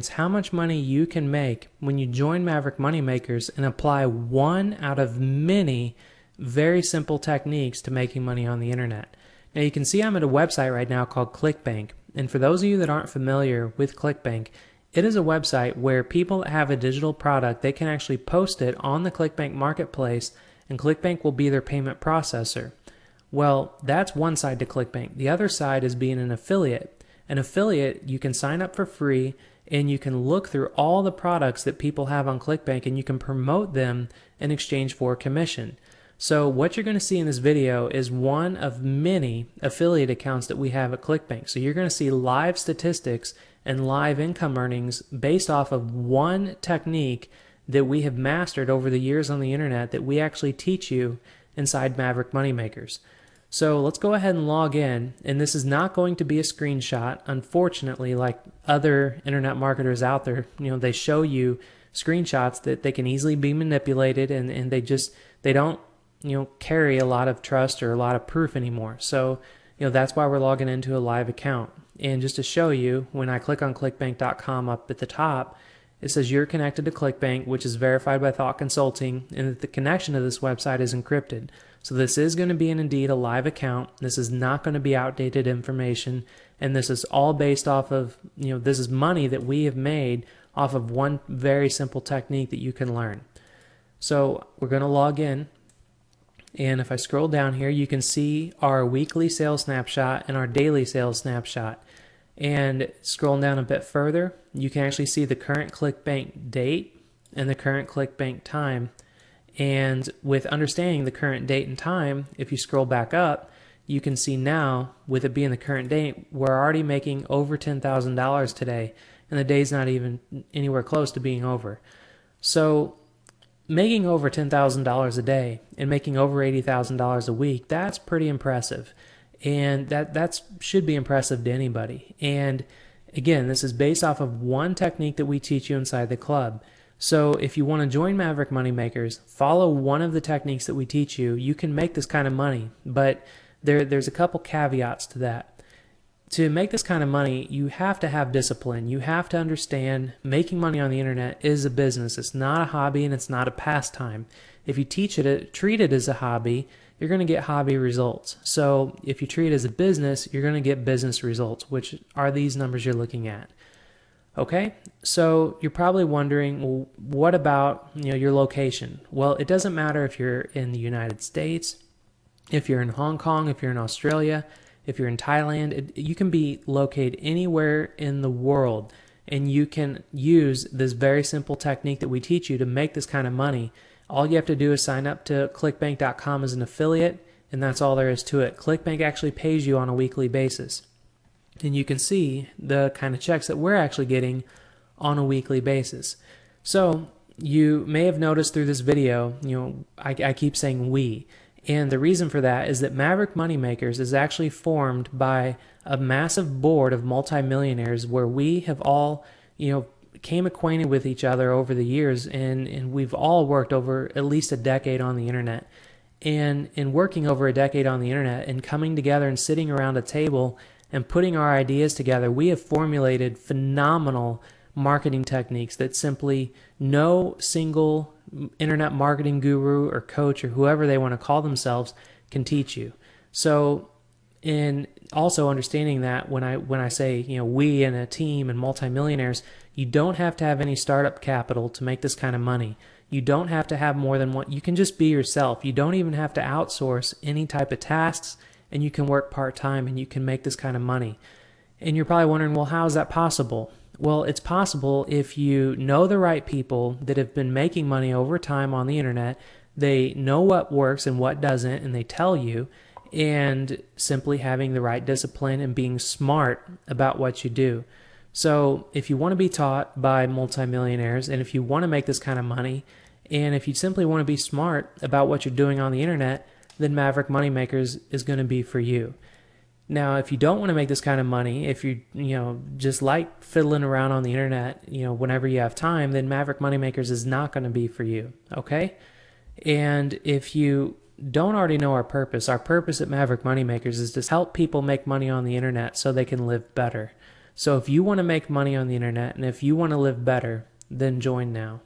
how much money you can make when you join Maverick Money Makers and apply one out of many very simple techniques to making money on the internet. Now you can see I'm at a website right now called ClickBank, and for those of you that aren't familiar with ClickBank, it is a website where people that have a digital product, they can actually post it on the ClickBank marketplace, and ClickBank will be their payment processor. Well, that's one side to ClickBank. The other side is being an affiliate. An affiliate, you can sign up for free and you can look through all the products that people have on ClickBank and you can promote them in exchange for a commission. So what you're going to see in this video is one of many affiliate accounts that we have at ClickBank. So you're going to see live statistics and live income earnings based off of one technique that we have mastered over the years on the internet that we actually teach you inside Maverick Money Makers. So let's go ahead and log in, and this is not going to be a screenshot. Unfortunately, like other internet marketers out there, they show you screenshots that they can easily be manipulated, and they don't carry a lot of trust or a lot of proof anymore. So that's why we're logging into a live account. And just to show you, when I click on clickbank.com up at the top, it says you're connected to ClickBank, which is verified by Thought Consulting, and that the connection to this website is encrypted. So this is going to be indeed a live account. This is not going to be outdated information, and this is all based off of, this is money that we have made off of one very simple technique that you can learn. So we're going to log in, and if I scroll down here, you can see our weekly sales snapshot and our daily sales snapshot. And scrolling down a bit further, you can actually see the current ClickBank date and the current ClickBank time. And with understanding the current date and time, if you scroll back up, you can see now, with it being the current date, we're already making over $10,000 today, and the day's not even anywhere close to being over. So making over $10,000 a day and making over $80,000 a week, that's pretty impressive. And that should be impressive to anybody. And again, this is based off of one technique that we teach you inside the club. So if you want to join Maverick Money Makers, follow one of the techniques that we teach you, you can make this kind of money. But there's a couple caveats to that. To make this kind of money, you have to have discipline. You have to understand making money on the internet is a business. It's not a hobby and it's not a pastime. If you treat it as a hobby, you're going to get hobby results. So if you treat it as a business, you're going to get business results, which are these numbers you're looking at. Okay, so you're probably wondering, well, what about your location? Well, it doesn't matter if you're in the United States, if you're in Hong Kong, if you're in Australia, if you're in Thailand. You can be located anywhere in the world, and you can use this very simple technique that we teach you to make this kind of money. All you have to do is sign up to clickbank.com as an affiliate, and that's all there is to it. ClickBank actually pays you on a weekly basis. And you can see the kind of checks that we're actually getting on a weekly basis. So you may have noticed through this video, I keep saying we. And the reason for that is that Maverick Money Makers is actually formed by a massive board of multimillionaires where we have all, became acquainted with each other over the years, and we've all worked over at least a decade on the internet. And in working over a decade on the internet and coming together and sitting around a table and putting our ideas together, we have formulated phenomenal marketing techniques that simply no single internet marketing guru or coach or whoever they want to call themselves can teach you. So, and also understanding that when I say we and a team and multimillionaires, you don't have to have any startup capital to make this kind of money. You don't have to have more than one. You can just be yourself. You don't even have to outsource any type of tasks, and you can work part-time and you can make this kind of money. And you're probably wondering, well, how is that possible? Well, it's possible if you know the right people that have been making money over time on the internet. They know what works and what doesn't, and they tell you, and simply having the right discipline and being smart about what you do. So if you want to be taught by multimillionaires, and if you want to make this kind of money, and if you simply want to be smart about what you're doing on the internet, then Maverick Money Makers is going to be for you. Now, if you don't want to make this kind of money, if you just like fiddling around on the internet, whenever you have time, then Maverick Money Makers is not going to be for you, okay? And if you don't already know our purpose at Maverick Money Makers is to help people make money on the internet so they can live better. So if you want to make money on the internet and if you want to live better, then join now.